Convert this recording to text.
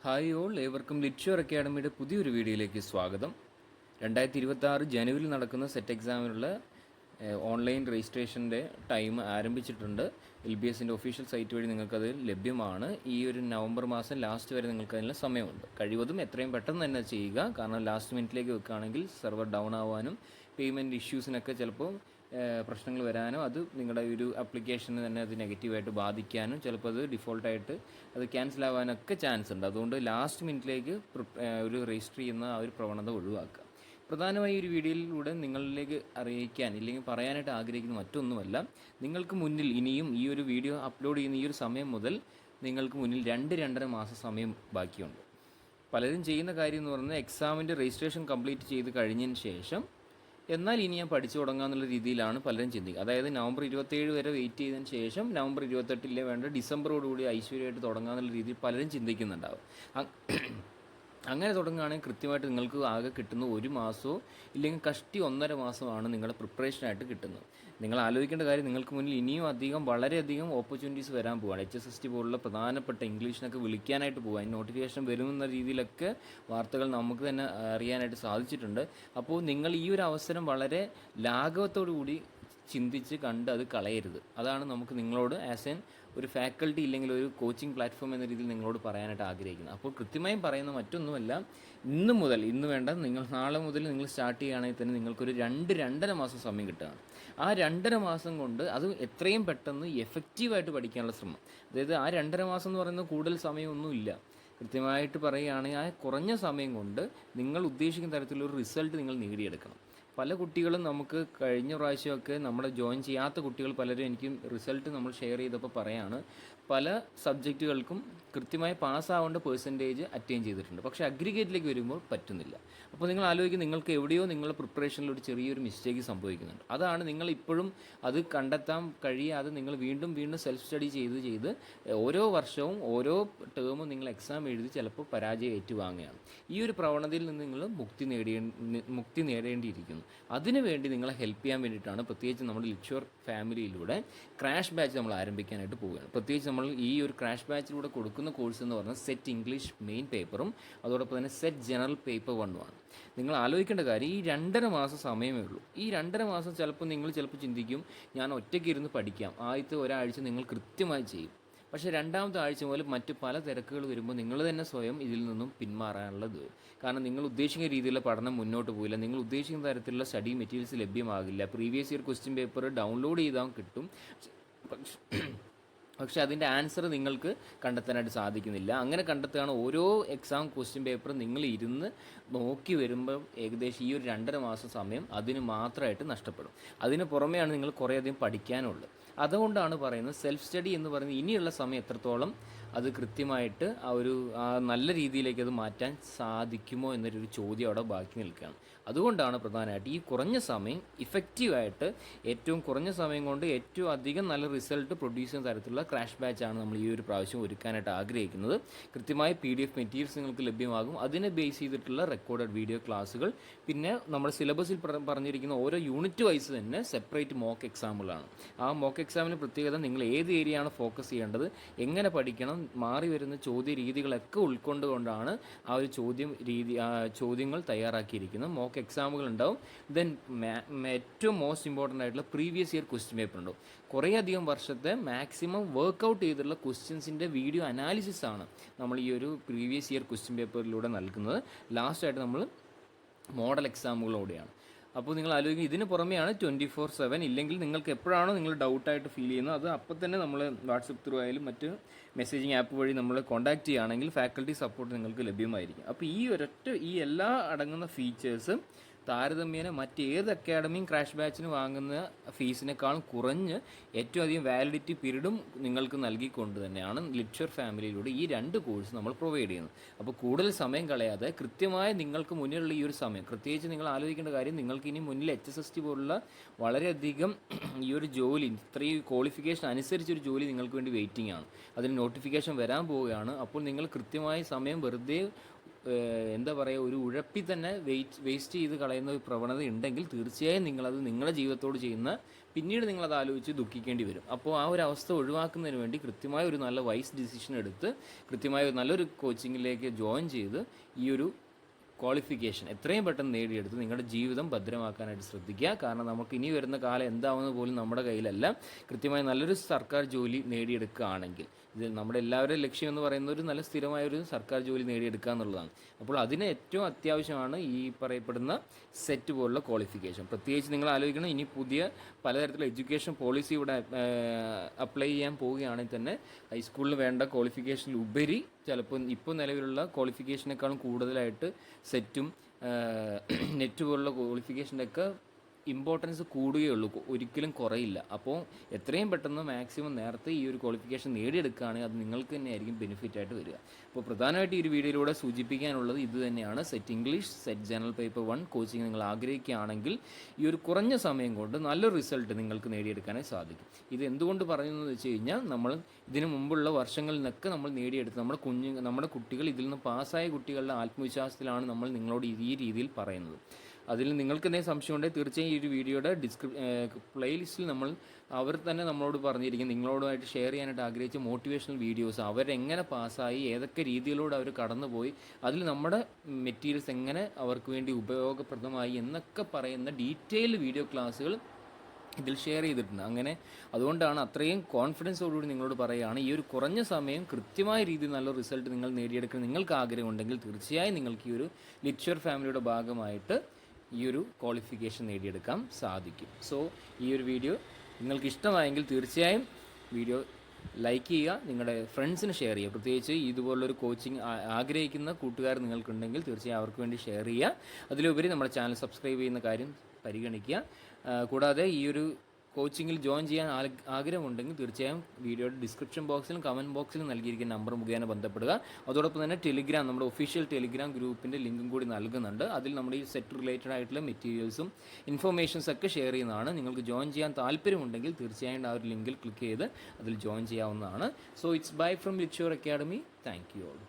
Hi all, ഏവർക്കും ലിറ്റ്ഷർ അക്കാഡമിയുടെ പുതിയൊരു വീഡിയോയിലേക്ക് സ്വാഗതം. 2026 ജനുവരിയിൽ നടക്കുന്ന സെറ്റ് എക്സാമിനുള്ള ഓൺലൈൻ രജിസ്ട്രേഷൻ്റെ ടൈം ആരംഭിച്ചിട്ടുണ്ട്. LBSൻ്റെ ഒഫീഷ്യൽ സൈറ്റ് വഴി നിങ്ങൾക്കത് ലഭ്യമാണ്. ഈ ഒരു നവംബർ മാസം ലാസ്റ്റ് വരെ നിങ്ങൾക്ക് അതിനുള്ള സമയമുണ്ട്. കഴിവതും എത്രയും പെട്ടെന്ന് തന്നെ ചെയ്യുക. കാരണം ലാസ്റ്റ് മിനിറ്റിലേക്ക് വെക്കുകയാണെങ്കിൽ സെർവർ ഡൗൺ ആവാനും പേയ്മെൻറ്റ് ഇഷ്യൂസിനൊക്കെ ചിലപ്പോൾ പ്രശ്നങ്ങൾ വരാനും അത് നിങ്ങളുടെ ഒരു ആപ്ലിക്കേഷന് തന്നെ അത് നെഗറ്റീവായിട്ട് ബാധിക്കാനും ചിലപ്പോൾ അത് ഡിഫോൾട്ടായിട്ട് അത് ക്യാൻസൽ ആവാനൊക്കെ ചാൻസ് ഉണ്ട്. അതുകൊണ്ട് ലാസ്റ്റ് മിനിറ്റിലേക്ക് ഒരു രജിസ്റ്റർ ചെയ്യുന്ന ആ ഒരു പ്രവണത ഒഴിവാക്കുക. പ്രധാനമായി ഒരു വീഡിയോയിലൂടെ നിങ്ങളിലേക്ക് അറിയിക്കാൻ ഇല്ലെങ്കിൽ പറയാനായിട്ട് ആഗ്രഹിക്കുന്ന മറ്റൊന്നുമല്ല, നിങ്ങൾക്ക് മുന്നിൽ ഇനിയും ഈ ഒരു വീഡിയോ അപ്ലോഡ് ചെയ്യുന്ന ഈ ഒരു സമയം മുതൽ നിങ്ങൾക്ക് മുന്നിൽ 2-2.5 മാസം സമയം ബാക്കിയുണ്ട്. പലരും ചെയ്യുന്ന കാര്യം എന്ന് പറയുന്നത് എക്സാമിൻ്റെ രജിസ്ട്രേഷൻ കംപ്ലീറ്റ് ചെയ്ത് കഴിഞ്ഞതിന് ശേഷം എന്നാൽ ഇനി ഞാൻ പഠിച്ചു തുടങ്ങാമെന്നുള്ള രീതിയിലാണ് പലരും ചിന്തിക്കുക. അതായത് നവംബർ 27 വരെ വെയിറ്റ് ചെയ്തതിന് ശേഷം നവംബർ 28 വേണ്ട ഡിസംബറോടുകൂടി ഐശ്വര്യമായിട്ട് തുടങ്ങാമെന്നുള്ള രീതിയിൽ പലരും ചിന്തിക്കുന്നുണ്ടാവും. അങ്ങനെ തുടങ്ങുകയാണെങ്കിൽ കൃത്യമായിട്ട് നിങ്ങൾക്ക് ആകെ കിട്ടുന്ന 1 മാസമോ ഇല്ലെങ്കിൽ കഷ്ടി 1.5 മാസമാണ് നിങ്ങളുടെ പ്രിപ്പറേഷനായിട്ട് കിട്ടുന്നത്. നിങ്ങൾ ആലോചിക്കേണ്ട കാര്യം, നിങ്ങൾക്ക് മുന്നിൽ ഇനിയും വളരെയധികം ഓപ്പർച്യൂണിറ്റീസ് വരാൻ പോവുകയാണ്. HSST പോലുള്ള പ്രധാനപ്പെട്ട ഇംഗ്ലീഷിനൊക്കെ വിളിക്കാനായിട്ട് പോകുക, അതിന് നോട്ടിഫിക്കേഷൻ വരുമെന്ന രീതിയിലൊക്കെ വാർത്തകൾ നമുക്ക് തന്നെ അറിയാനായിട്ട് സാധിച്ചിട്ടുണ്ട്. അപ്പോൾ നിങ്ങൾ ഈ ഒരു അവസരം വളരെ ലാഘവത്തോടു കൂടി ചിന്തിച്ച് കണ്ട് അത് കളയരുത്. അതാണ് നമുക്ക് നിങ്ങളോട് ആസ് ഒരു ഫാക്കൽറ്റി ഇല്ലെങ്കിൽ ഒരു കോച്ചിങ് പ്ലാറ്റ്ഫോം എന്ന രീതിയിൽ നിങ്ങളോട് പറയാനായിട്ട് ആഗ്രഹിക്കുന്നത്. അപ്പോൾ കൃത്യമായും പറയുന്ന മറ്റൊന്നുമല്ല, ഇന്ന് വേണ്ട, നിങ്ങൾ നാളെ മുതൽ നിങ്ങൾ സ്റ്റാർട്ട് ചെയ്യുകയാണെങ്കിൽ തന്നെ നിങ്ങൾക്കൊരു 2-2.5 മാസം സമയം കിട്ടുകയാണ്. ആ 2.5 മാസം കൊണ്ട് അത് എത്രയും പെട്ടെന്ന് എഫക്റ്റീവായിട്ട് പഠിക്കാനുള്ള ശ്രമം. അതായത് ആ 2.5 മാസം എന്ന് പറയുന്നത് കൂടുതൽ സമയമൊന്നുമില്ല. കൃത്യമായിട്ട് പറയുകയാണെങ്കിൽ ആ കുറഞ്ഞ സമയം കൊണ്ട് നിങ്ങൾ ഉദ്ദേശിക്കുന്ന തരത്തിലൊരു റിസൾട്ട് നിങ്ങൾ നേടിയെടുക്കണം. പല കുട്ടികളും നമുക്ക് കഴിഞ്ഞ പ്രാവശ്യമൊക്കെ നമ്മുടെ ജോയിൻ ചെയ്യാത്ത കുട്ടികൾ പലരും എനിക്ക് റിസൾട്ട് നമ്മൾ ഷെയർ ചെയ്തപ്പോൾ പറയാണ്, പല സബ്ജക്റ്റുകൾക്കും കൃത്യമായി പാസ്സാവേണ്ട പെർസെൻറ്റേജ് അറ്റൈൻ ചെയ്തിട്ടുണ്ട്, പക്ഷേ അഗ്രിഗേറ്റിലേക്ക് വരുമ്പോൾ പറ്റുന്നില്ല. അപ്പോൾ നിങ്ങൾ ആലോചിക്കും, നിങ്ങൾക്ക് എവിടെയോ നിങ്ങളുടെ പ്രിപ്പറേഷനിൽ ഒരു ചെറിയൊരു മിസ്റ്റേക്ക് സംഭവിക്കുന്നുണ്ട്. അതാണ് നിങ്ങൾ ഇപ്പോഴും അത് കണ്ടെത്താൻ കഴിയാതെ നിങ്ങൾ വീണ്ടും സെൽഫ് സ്റ്റഡി ചെയ്ത് ഓരോ വർഷവും ഓരോ ടേമും നിങ്ങൾ എക്സാം എഴുതി ചിലപ്പോൾ പരാജയം ഏറ്റുവാങ്ങുകയാണ്. ഈ ഒരു പ്രവണതയിൽ നിന്ന് നിങ്ങൾ മുക്തി നേടേണ്ടിയിരിക്കുന്നു. അതിനുവേണ്ടി നിങ്ങളെ ഹെൽപ്പ് ചെയ്യാൻ വേണ്ടിയിട്ടാണ് പ്രത്യേകിച്ച് നമ്മുടെ ലിറ്റ്ഷർ ഫാമിലിയിലൂടെ ക്രാഷ് ബാച്ച് നമ്മൾ ആരംഭിക്കാനായിട്ട് പോവുകയാണ്. പ്രത്യേകിച്ച് നമ്മൾ ഈ ഒരു ക്രാഷ് ബാച്ചിലൂടെ കൊടുക്കുന്ന കോഴ്സ് എന്ന് പറഞ്ഞാൽ സെറ്റ് ഇംഗ്ലീഷ് മെയിൻ പേപ്പറും അതോടൊപ്പം തന്നെ സെറ്റ് ജനറൽ പേപ്പർ 1 നിങ്ങൾ ആലോചിക്കേണ്ട കാര്യം, ഈ 2.5 മാസം സമയമേ ഉള്ളൂ. ഈ 2.5 മാസം നിങ്ങൾ ചിലപ്പോൾ ചിന്തിക്കും, ഞാൻ ഒറ്റയ്ക്ക് ഇരുന്ന് പഠിക്കാം, ആദ്യത്തെ ഒരാഴ്ച നിങ്ങൾ കൃത്യമായി ചെയ്യും. പക്ഷേ 2ാമത്തെ ആഴ്ച മുതൽ മറ്റ് പല തിരക്കുകൾ വരുമ്പോൾ നിങ്ങൾ തന്നെ സ്വയം ഇതിൽ നിന്നും പിന്മാറാനുള്ളത്. കാരണം നിങ്ങൾ ഉദ്ദേശിക്കുന്ന രീതിയിലുള്ള പഠനം മുന്നോട്ട് പോയില്ല, നിങ്ങൾ ഉദ്ദേശിക്കുന്ന തരത്തിലുള്ള സ്റ്റഡി മെറ്റീരിയൽസ് ലഭ്യമാകില്ല. Previous year question paper download ചെയ്താൽ കിട്ടും, പക്ഷേ അതിൻ്റെ ആൻസർ നിങ്ങൾക്ക് കണ്ടെത്താനായിട്ട് സാധിക്കുന്നില്ല. അങ്ങനെ കണ്ടെത്തുകയാണ് ഓരോ എക്സാം ക്വസ്റ്റ്യൻ പേപ്പറും നിങ്ങൾ ഇരുന്ന് നോക്കി വരുമ്പോൾ ഏകദേശം ഈ ഒരു 2.5 മാസം സമയം അതിന് മാത്രമായിട്ട് നഷ്ടപ്പെടും. അതിന് പുറമെയാണ് നിങ്ങൾ കുറേയധികം പഠിക്കാനുള്ളത്. അതുകൊണ്ടാണ് പറയുന്നത്, സെൽഫ് സ്റ്റഡി എന്ന് പറയുന്നത് ഇനിയുള്ള സമയം എത്രത്തോളം അത് കൃത്യമായിട്ട് നല്ല രീതിയിലേക്ക് അത് മാറ്റാൻ സാധിക്കുമോ എന്നൊരു ചോദ്യം അവിടെ ബാക്കി നിൽക്കുകയാണ്. അതുകൊണ്ടാണ് പ്രധാനമായിട്ട് ഈ കുറഞ്ഞ സമയം ഇഫക്റ്റീവായിട്ട് ഏറ്റവും കുറഞ്ഞ സമയം കൊണ്ട് ഏറ്റവും അധികം നല്ല റിസൾട്ട് പ്രൊഡ്യൂസ് ചെയ്യുന്ന തരത്തിലുള്ള ക്രാഷ് ബാച്ചാണ് നമ്മൾ ഈ ഒരു പ്രാവശ്യം ഒരുക്കാനായിട്ട് ആഗ്രഹിക്കുന്നത്. കൃത്യമായ PDF മെറ്റീരിയൽസ് നിങ്ങൾക്ക് ലഭ്യമാകും. അതിനെ ബേസ് ചെയ്തിട്ടുള്ള റെക്കോർഡഡ് വീഡിയോ ക്ലാസ്സുകൾ, പിന്നെ നമ്മുടെ സിലബസിൽ പറഞ്ഞിരിക്കുന്ന ഓരോ യൂണിറ്റ് വൈസ് തന്നെ സെപ്പറേറ്റ് മോക്ക് എക്സാമുകളാണ്. ആ മോക്ക് എക്സാമിന് പ്രത്യേകത, നിങ്ങൾ ഏത് ഏരിയയാണ് ഫോക്കസ് ചെയ്യേണ്ടത്, എങ്ങനെ പഠിക്കണം, മാറി വരുന്ന ചോദ്യ രീതികളൊക്കെ ഉൾക്കൊണ്ടുകൊണ്ടാണ് ആ ഒരു ചോദ്യങ്ങൾ തയ്യാറാക്കിയിരിക്കുന്നത്. മോക്ക് എക്സാമുകൾ ഉണ്ടാവും. ദെൻ ഏറ്റവും മോസ്റ്റ് ഇമ്പോർട്ടൻ്റ് ആയിട്ടുള്ള പ്രീവിയസ് ഇയർ ക്വസ്റ്റ്യൻ പേപ്പർ ഉണ്ടാവും. കുറേയധികം വർഷത്തെ മാക്സിമം വർക്കൗട്ട് ചെയ്തിട്ടുള്ള ക്വസ്റ്റ്യൻസിൻ്റെ വീഡിയോ അനാലിസിസ് ആണ് നമ്മൾ ഈ ഒരു പ്രീവിയസ് ഇയർ ക്വസ്റ്റ്യൻ പേപ്പറിലൂടെ നൽകുന്നത്. ലാസ്റ്റായിട്ട് നമ്മൾ മോഡൽ എക്സാമുകളോടെയാണ്. അപ്പോൾ നിങ്ങൾ ആലോചിക്കും, ഇതിന് പുറമെയാണ് 24/7. ഇല്ലെങ്കിൽ നിങ്ങൾക്ക് എപ്പോഴാണോ നിങ്ങൾ ഡൗട്ടായിട്ട് ഫീൽ ചെയ്യുന്നത് അത് അപ്പോൾ തന്നെ നമ്മൾ വാട്സപ്പ് ത്രൂ ആയാലും മറ്റ് മെസ്സേജിങ് ആപ്പ് വഴി നമ്മൾ കോൺടാക്റ്റ് ചെയ്യുകയാണെങ്കിൽ ഫാക്കൽറ്റി സപ്പോർട്ട് നിങ്ങൾക്ക് ലഭ്യമായിരിക്കും. അപ്പോൾ ഈ എല്ലാ അടങ്ങുന്ന ഫീച്ചേഴ്സ് താരതമ്യേന മറ്റേത് അക്കാഡമിയും ക്രാഷ് ബാച്ചിന് വാങ്ങുന്ന ഫീസിനേക്കാളും കുറഞ്ഞ് ഏറ്റവും അധികം വാലിഡിറ്റി പീരീഡും നിങ്ങൾക്ക് നൽകിക്കൊണ്ട് തന്നെയാണ് ലിറ്റ്ഷർ ഫാമിലിയിലൂടെ ഈ 2 കോഴ്സ് നമ്മൾ പ്രൊവൈഡ് ചെയ്യുന്നത്. അപ്പോൾ കൂടുതൽ സമയം കളയാതെ കൃത്യമായി നിങ്ങൾക്ക് മുന്നിലുള്ള ഈ ഒരു സമയം, പ്രത്യേകിച്ച് നിങ്ങൾ ആലോചിക്കേണ്ട കാര്യം, നിങ്ങൾക്ക് ഇനി മുന്നിൽ HSST പോലുള്ള വളരെയധികം ഈ ഒരു ജോലി, ഇത്രയും ക്വാളിഫിക്കേഷൻ അനുസരിച്ചൊരു ജോലി നിങ്ങൾക്ക് വേണ്ടി വെയിറ്റിംഗ് ആണ്. അതിന് നോട്ടിഫിക്കേഷൻ വരാൻ പോവുകയാണ്. അപ്പോൾ നിങ്ങൾ കൃത്യമായി സമയം വെറുതെ എന്താ പറയുക, ഒരു ഉഴപ്പി തന്നെ വേസ്റ്റ് ചെയ്ത് കളയുന്ന ഒരു പ്രവണത ഉണ്ടെങ്കിൽ തീർച്ചയായും നിങ്ങളത് നിങ്ങളുടെ ജീവിതത്തോട് ചെയ്യുന്ന പിന്നീട് നിങ്ങളത് ആലോചിച്ച് ദുഃഖിക്കേണ്ടി വരും. അപ്പോൾ ആ ഒരു അവസ്ഥ ഒഴിവാക്കുന്നതിന് വേണ്ടി കൃത്യമായ ഒരു നല്ല വൈസ് ഡിസിഷൻ എടുത്ത് കൃത്യമായ ഒരു നല്ലൊരു കോച്ചിങ്ങിലേക്ക് ജോയിൻ ചെയ്ത് ഈ ഒരു ക്വാളിഫിക്കേഷൻ എത്രയും പെട്ടെന്ന് നേടിയെടുത്ത് നിങ്ങളുടെ ജീവിതം ഭദ്രമാക്കാനായിട്ട് ശ്രദ്ധിക്കുക. കാരണം നമുക്ക് ഇനി വരുന്ന കാലം എന്താവുന്നത് പോലും നമ്മുടെ കയ്യിലല്ല. കൃത്യമായി നല്ലൊരു സർക്കാർ ജോലി നേടിയെടുക്കുകയാണെങ്കിൽ, ഇത് നമ്മുടെ എല്ലാവരുടെയും ലക്ഷ്യം എന്ന് പറയുന്നത് ഒരു നല്ല സ്ഥിരമായൊരു സർക്കാർ ജോലി നേടിയെടുക്കുക എന്നുള്ളതാണ്. അപ്പോൾ അതിന് ഏറ്റവും അത്യാവശ്യമാണ് ഈ പറയപ്പെടുന്ന സെറ്റ് പോലുള്ള ക്വാളിഫിക്കേഷൻ. പ്രത്യേകിച്ച് നിങ്ങൾ ആലോചിക്കണം, ഇനി പുതിയ പലതരത്തിലുള്ള എഡ്യൂക്കേഷൻ പോളിസി ഇവിടെ അപ്ലൈ ചെയ്യാൻ പോവുകയാണെങ്കിൽ തന്നെ ഹൈസ്കൂളിൽ വേണ്ട ക്വാളിഫിക്കേഷനിൽ ഉപരി ചിലപ്പോൾ ഇപ്പോൾ നിലവിലുള്ള ക്വാളിഫിക്കേഷനേക്കാളും കൂടുതലായിട്ട് സെറ്റും നെറ്റ് പോലുള്ള ക്വാളിഫിക്കേഷൻ്റെയൊക്കെ ഇമ്പോർട്ടൻസ് കൂടുകയുള്ളൂ, ഒരിക്കലും കുറയില്ല. അപ്പോൾ എത്രയും പെട്ടെന്ന് മാക്സിമം നേരത്തെ ഈ ഒരു ക്വാളിഫിക്കേഷൻ നേടിയെടുക്കുകയാണെങ്കിൽ അത് നിങ്ങൾക്ക് തന്നെ ആയിരിക്കും ബെനിഫിറ്റ് ആയിട്ട് വരിക. അപ്പോൾ പ്രധാനമായിട്ട് ഈ ഒരു വീഡിയോയിലൂടെ സൂചിപ്പിക്കാനുള്ളത് ഇത് തന്നെയാണ്. Set English, set general paper 1 coaching നിങ്ങൾ ആഗ്രഹിക്കുകയാണെങ്കിൽ ഈ ഒരു കുറഞ്ഞ സമയം കൊണ്ട് നല്ലൊരു റിസൾട്ട് നിങ്ങൾക്ക് നേടിയെടുക്കാനായി സാധിക്കും. ഇത് എന്തുകൊണ്ട് പറയുന്നതെന്ന് വെച്ച് കഴിഞ്ഞാൽ, നമ്മൾ ഇതിനു മുമ്പുള്ള വർഷങ്ങളിൽ നിന്നൊക്കെ നമ്മൾ നേടിയെടുത്ത് നമ്മുടെ കുട്ടികൾ ഇതിൽ നിന്ന് പാസ്സായ കുട്ടികളുടെ ആത്മവിശ്വാസത്തിലാണ് നമ്മൾ നിങ്ങളോട് ഈ രീതിയിൽ പറയുന്നത്. അതിൽ നിങ്ങൾക്ക് എന്തെങ്കിലും സംശയമുണ്ടെങ്കിൽ തീർച്ചയായും ഈ ഒരു വീഡിയോയുടെ പ്ലേലിസ്റ്റിൽ അവർ തന്നെ നമ്മളോട് പറഞ്ഞിരിക്കും, നിങ്ങളോടുമായിട്ട് ഷെയർ ചെയ്യാനായിട്ട് ആഗ്രഹിച്ച മോട്ടിവേഷണൽ വീഡിയോസ്, അവരെങ്ങനെ പാസ്സായി, ഏതൊക്കെ രീതിയിലൂടെ അവർ കടന്നുപോയി, അതിൽ നമ്മുടെ മെറ്റീരിയൽസ് എങ്ങനെ അവർക്ക് വേണ്ടി ഉപയോഗപ്രദമായി എന്നൊക്കെ പറയുന്ന ഡീറ്റെയിൽഡ് വീഡിയോ ക്ലാസ്സുകൾ ഇതിൽ ഷെയർ ചെയ്തിട്ടുണ്ട്. അങ്ങനെ അതുകൊണ്ടാണ് അത്രയും കോൺഫിഡൻസോടുകൂടി നിങ്ങളോട് പറയുകയാണ്, ഈ ഒരു കുറഞ്ഞ സമയം കൃത്യമായ രീതിയിൽ നല്ല റിസൾട്ട് നിങ്ങൾ നേടിയെടുക്കാൻ നിങ്ങൾക്ക് ആഗ്രഹമുണ്ടെങ്കിൽ തീർച്ചയായും നിങ്ങൾക്ക് ഈ ഒരു ലിറ്റ്ഷർ ഫാമിലിയുടെ ഭാഗമായിട്ട് ഈ ഒരു ക്വാളിഫിക്കേഷൻ നേടിയെടുക്കാൻ സാധിക്കും. സോ ഈ ഒരു വീഡിയോ നിങ്ങൾക്ക് ഇഷ്ടമായെങ്കിൽ തീർച്ചയായും വീഡിയോ ലൈക്ക് ചെയ്യുക, നിങ്ങളുടെ ഫ്രണ്ട്സിന് ഷെയർ ചെയ്യുക. പ്രത്യേകിച്ച് ഇതുപോലുള്ളൊരു കോച്ചിങ് ആഗ്രഹിക്കുന്ന കൂട്ടുകാർ നിങ്ങൾക്കുണ്ടെങ്കിൽ തീർച്ചയായും അവർക്ക് വേണ്ടി ഷെയർ ചെയ്യുക. അതിലുപരി നമ്മുടെ ചാനൽ സബ്സ്ക്രൈബ് ചെയ്യുന്ന കാര്യം പരിഗണിക്കുക. കൂടാതെ ഈ ഒരു കോച്ചിങ്ങിൽ ജോയിൻ ചെയ്യാൻ ആഗ്രഹമുണ്ടെങ്കിൽ തീർച്ചയായും വീഡിയോയുടെ ഡിസ്ക്രിപ്ഷൻ ബോക്സിലും കമൻറ്റ് ബോക്സിലും നൽകിയിരിക്കുന്ന നമ്പർ മുഖേന ബന്ധപ്പെടുക. അതോടൊപ്പം തന്നെ ടെലിഗ്രാം, നമ്മുടെ ഒഫീഷ്യൽ ടെലിഗ്രാം ഗ്രൂപ്പിൻ്റെ ലിങ്കും കൂടി നൽകുന്നുണ്ട്. അതിൽ നമ്മുടെ ഈ സെറ്റ് റിലേറ്റഡ് ആയിട്ടുള്ള മെറ്റീരിയൽസും ഇൻഫർമേഷൻസ് ഒക്കെ ഷെയർ ചെയ്യുന്നതാണ്. നിങ്ങൾക്ക് ജോയിൻ ചെയ്യാൻ താല്പര്യമുണ്ടെങ്കിൽ തീർച്ചയായും ആ ഒരു ലിങ്കിൽ ക്ലിക്ക് ചെയ്ത് അതിൽ ജോയിൻ ചെയ്യാവുന്നതാണ്. സോ ഇറ്റ്സ് ബൈ ഫ്രം ലിറ്റ്ഷർ അക്കാഡമി. Thank you all.